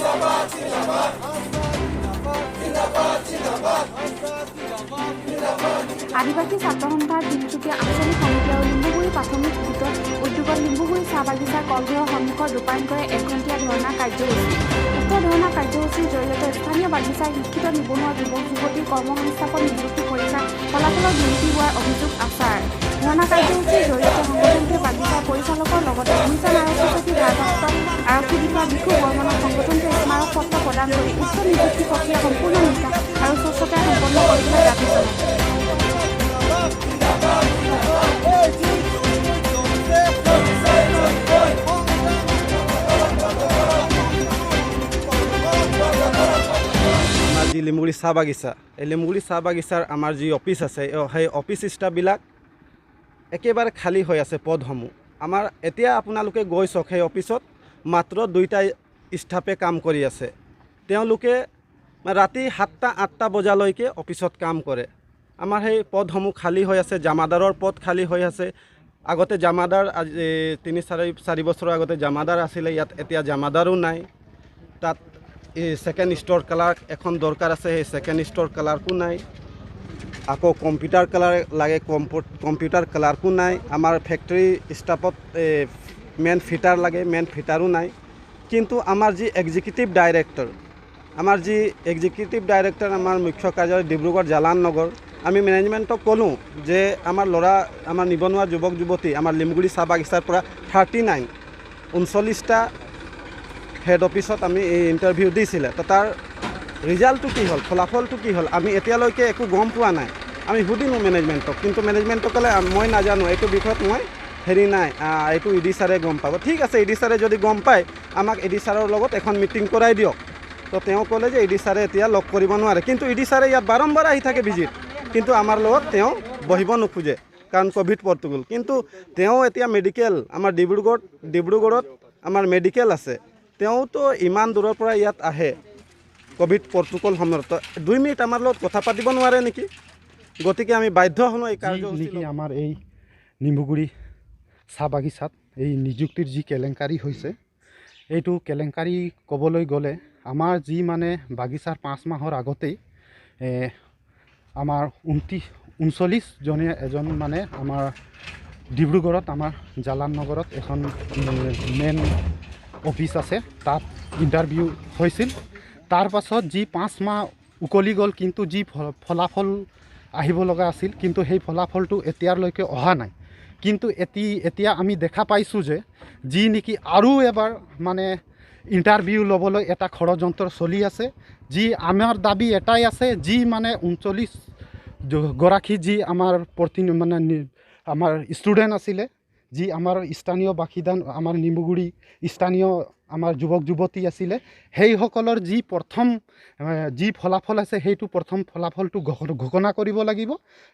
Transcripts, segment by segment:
আদিবাসী ছাত্ৰ সন্থাৰ তিনিচুকীয়া আঞ্চলিক সমিতি আৰু লিম্বুগুৰি প্ৰাথমিক গোটৰ উদ্যোগত লিম্বুগুৰি চাহ বাগিচাৰ কলঘৰৰ সন্মুখত ৰূপায়ণ কৰে 1 ঘণ্টীয়া ধৰ্ণা কাৰ্যসূচী। উক্ত ধৰ্ণা কাৰ্যসূচীৰ জৰিয়তে স্থানীয় বাগিচাৰ শিক্ষিত নিবনুৱা যুৱক যুৱতীৰ কৰ্মসংস্থাপন নিযুক্তি পৰীক্ষাৰ ফলাফলৰ বিৰোধী হোৱাৰ অভিযোগ আচাৰ। ধৰ্ণা কাৰ্যসূচীৰ জৰিয়তে সংগঠনটোৱে বাগিচাৰ পৰিচালকৰ লগতে অভিযান আৰক্ষী চকী ভাৰপ্ৰাপ্ত আৰক্ষী বিষয়া বিশু বৰ্মনক সংগঠনটোৱে স্মাৰক পত্ৰ প্ৰদান কৰি উচ্চ নিযুক্তি প্ৰক্ৰিয়া সম্পূৰ্ণ নিকা আৰু স্বচ্ছতাৰে সম্পন্ন কৰিবলৈ দাবী জনায়। আমাৰ যি লিম্বুগুৰি চাহ বাগিচা, এই লিম্বুগুৰি চাহ বাগিচাৰ আমাৰ যি অফিচ আছে সেই অফিচ ষ্টাফবিলাক একেবাৰে খালী হৈ আছে পদসমূহ। আমাৰ এতিয়া আপোনালোকে গৈ চাওক, সেই অফিচত মাত্ৰ 2টা ষ্টাফে কাম কৰি আছে। তেওঁলোকে ৰাতি 7টা-8টা বজালৈকে অফিচত কাম কৰে। আমাৰ সেই পদসমূহ খালী হৈ আছে, জামাদাৰৰ পদ খালী হৈ আছে। আগতে জামাদাৰ 3-4 বছৰৰ আগতে জামাদাৰ আছিলে, ইয়াত এতিয়া জামাদাৰো নাই। তাত ছেকেণ্ড ষ্ট'ৰ কালাৰ এখন দৰকাৰ আছে, সেই ছেকেণ্ড ষ্ট'ৰ কালাৰকো নাই। আকৌ কম্পিউটাৰ কালাৰ লাগে, কম্পিউটাৰ কালাৰকো নাই। আমাৰ ফেক্টৰী ষ্টাফত মেইন ফিটাৰ লাগে, মেইন ফিটাৰো নাই। কিন্তু আমাৰ যি এক্সিকিউটিভ ডাইৰেক্টৰ, আমাৰ মুখ্য কাৰ্যালয় ডিব্ৰুগড় জালান নগৰ, আমি মেনেজমেণ্টক ক'লোঁ যে আমাৰ নিবনুৱা যুৱক যুৱতী আমাৰ লিম্বুগুৰি চাহ বাগিচাৰ পৰা 39টা হেড অফিচত আমি ইণ্টাৰভিউ দিছিলে। তো তাৰ ৰিজাল্টটো কি হ'ল, ফলাফলটো কি হ'ল, আমি এতিয়ালৈকে একো গম পোৱা নাই। আমি সুধিলোঁ মেনেজমেণ্টক, কিন্তু মেনেজমেণ্টক ক'লে মই নাজানো, এইটো বিষয়ত মই নাই, এইটো ইডি ছাৰে গম পাব। ঠিক আছে, ইডি ছাৰে যদি গম পায় আমাক ইডি ছাৰৰ লগত এখন মিটিং কৰাই দিয়ক। তো তেওঁ ক'লে যে ইডি ছাৰে এতিয়া লগ কৰিব নোৱাৰে। কিন্তু ইডি ছাৰে ইয়াত বাৰম্বাৰ আহি থাকে ভিজিট, কিন্তু আমাৰ লগত তেওঁ বহিব নোখোজে, কাৰণ ক'ভিড প্ৰট'কল। কিন্তু তেওঁ এতিয়া মেডিকেল, আমাৰ ডিব্ৰুগড়ত আমাৰ মেডিকেল আছে, তেওঁতো ইমান দূৰৰ পৰা ইয়াত আহে ক'ভিড প্ৰট'কল সময়ত। 2 মিনিট আমাৰ লগত কথা পাতিব নোৱাৰে নেকি? গতিকে আমি বাধ্য হ'লোঁ এই কাৰ্যসূচী। আমাৰ এই লিম্বুগুৰি চাহ বাগিচাত এই নিযুক্তিৰ যি কেলেংকাৰী হৈছে, এইটো কেলেংকাৰী ক'বলৈ গ'লে আমাৰ যি মানে বাগিচাৰ 5 মাহৰ আগতেই আমাৰ 39জনীয়া এজন মানে আমাৰ ডিব্ৰুগড়ত আমাৰ জালান নগৰত এখন মেইন অফিচ আছে, তাত ইণ্টাৰভিউ হৈছিল। তাৰ পাছত যি 5 মাহ উকলি গ'ল, কিন্তু যি ফলাফল আহিব লগা আছিল, কিন্তু সেই ফলাফলটো এতিয়ালৈকে অহা নাই। কিন্তু এতিয়া আমি দেখা পাইছোঁ যে যি নেকি আৰু এবাৰ মানে ইণ্টাৰভিউ ল'বলৈ এটা ষড়যন্ত্ৰ চলি আছে। যি আমাৰ দাবী এটাই আছে, যি মানে 39গৰাকী যি আমাৰ আমাৰ ষ্টুডেণ্ট আছিলে, যি আমাৰ স্থানীয় বাসিন্দা, আমাৰ লিম্বুগুৰি স্থানীয় আমাৰ যুৱক যুৱতী আছিলে, সেইসকলৰ যি প্ৰথম যি ফলাফল আছে, সেইটো প্ৰথম ফলাফলটো ঘোষণা কৰিব লাগিব।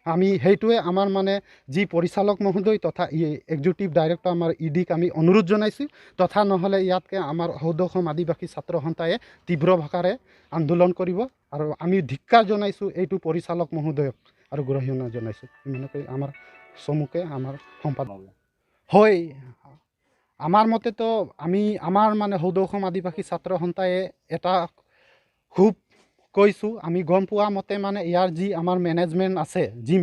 আমি সেইটোৱে আমাৰ মানে যি পৰিচালক মহোদয় তথা এক্সিকিউটিভ ডাইৰেক্টৰ আমাৰ ইডিক আমি অনুৰোধ জনাইছোঁ। তথা নহ'লে ইয়াতকৈ আমাৰ সৌদ অসম আদিবাসী ছাত্ৰ সন্থাই তীব্ৰ ভাষাৰে আন্দোলন কৰিব, আৰু আমি ধিক্কাৰ জনাইছোঁ এইটো পৰিচালক মহোদয়ক আৰু গৰিহণা জনাইছোঁ। ইমানকৈ আমাৰ চমুকে আমাৰ সম্পাদক হয়। আমাৰ মতেতো আমাৰ মানে সৌদ অসম আদিবাসী ছাত্ৰ সন্থাই এটা খুব কৈছোঁ, আমি গম পোৱা মতে মানে ইয়াৰ যি আমাৰ মেনেজমেণ্ট আছে, যি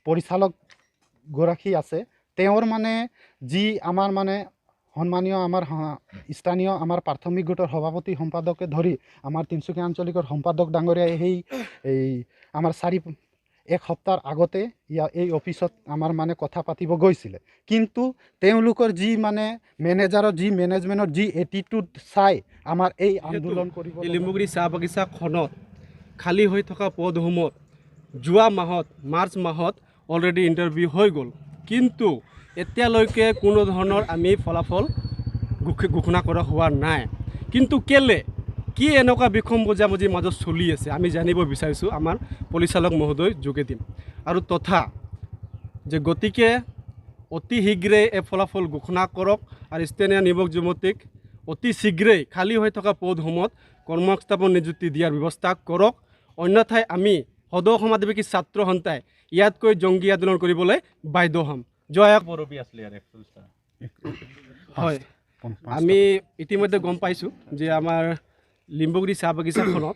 পৰিচালকগৰাকী আছে, তেওঁৰ মানে যি আমাৰ মানে সন্মানীয় আমাৰ স্থানীয় আমাৰ প্ৰাথমিক গোটৰ সভাপতি সম্পাদকে ধৰি আমাৰ তিনিচুকীয়া আঞ্চলিকৰ সম্পাদক ডাঙৰীয়াই আমাৰ 1 সপ্তাহৰ আগতে এই অফিচত আমাৰ মানে কথা পাতিব গৈছিলে। কিন্তু তেওঁলোকৰ যি মানে মেনেজাৰৰ যি মেনেজমেণ্টৰ যি এটিটিউড চাই আমাৰ এই আন্দোলন কৰিব। লিম্বুগুৰি চাহ বাগিচাখনত খালী হৈ থকা পদসমূহত যোৱা মাহত মাৰ্চ মাহত অলৰেডি ইণ্টাৰভিউ হৈ গ'ল, কিন্তু এতিয়ালৈকে কোনো ধৰণৰ আমি ফলাফল ঘোষণা কৰা হোৱা নাই। কিন্তু কি এনেকুৱা বিষম বুজাবুজিৰ মাজত চলি আছে আমি জানিব বিচাৰিছোঁ আমাৰ পৰিচালক মহোদয় যোগেদি। আৰু তথা যে গতিকে অতি শীঘ্ৰেই এই ফলাফল ঘোষণা কৰক, আৰু স্থানীয় যুৱক যুৱতীক অতি শীঘ্ৰেই খালী হৈ থকা পদসমূহত কৰ্মসংস্থাপন নিযুক্তি দিয়াৰ ব্যৱস্থা কৰক। অন্যথাই আমি সৌদ অসম আদিবাসী ছাত্ৰ সন্থাই ইয়াতকৈ জংগী আন্দোলন কৰিবলৈ বাধ্য হ'ম। হয়, আমি ইতিমধ্যে গম পাইছোঁ যে আমাৰ লিম্বগুৰি চাহ বাগিচাখনত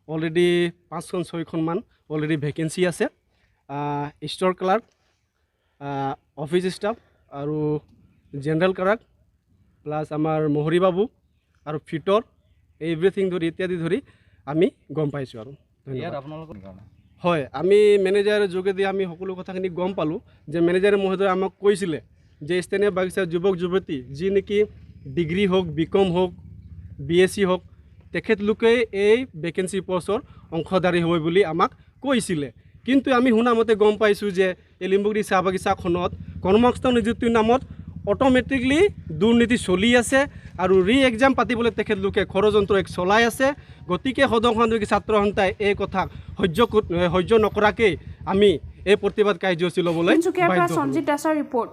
অলৰেডি 5-6খনমান অলৰেডি ভেকেঞ্চি আছে। ষ্ট'ৰ ক্লাৰ্ক, অফিচ ষ্টাফ আৰু জেনেৰেল ক্লাৰ্ক প্লাছ আমাৰ মহৰী বাবু আৰু ফিটৰ এভৰিথিং ধৰি ইত্যাদি ধৰি আমি গম পাইছোঁ আৰু হয়, আমি মেনেজাৰৰ যোগেদি আমি সকলো কথাখিনি গম পালোঁ যে মেনেজাৰে মহোদয়ে আমাক কৈছিলে যে স্থানীয় বাগিচাৰ যুৱক যুৱতী যি নেকি ডিগ্ৰী হওক, BCom হওক, BSc হওক, তেখেতলোকে এই ভেকেঞ্চি পষ্টৰ অংশধাৰী হ'ব বুলি আমাক কৈছিলে। কিন্তু আমি শুনামতে গম পাইছোঁ যে এই লিম্বগুৰি চাহ বাগিচাখনত কৰ্মসংস্থাপন নিযুক্তিৰ নামত অট'মেটিকলি দুৰ্নীতি চলি আছে আৰু এক্সাম পাতিবলৈ তেখেতলোকে ষড়যন্ত্ৰ চলাই আছে। গতিকে সদনসন্মুখী ছাত্ৰ সন্থাই এই কথা সহ্য নকৰাকৈ আমি এই প্ৰতিবাদ কাৰ্যসূচী ল'বলৈ তিনিচুকীয়াৰ পৰা বাধ্য হ'লোঁ। সঞ্জিত দাসৰ ৰিপৰ্ট।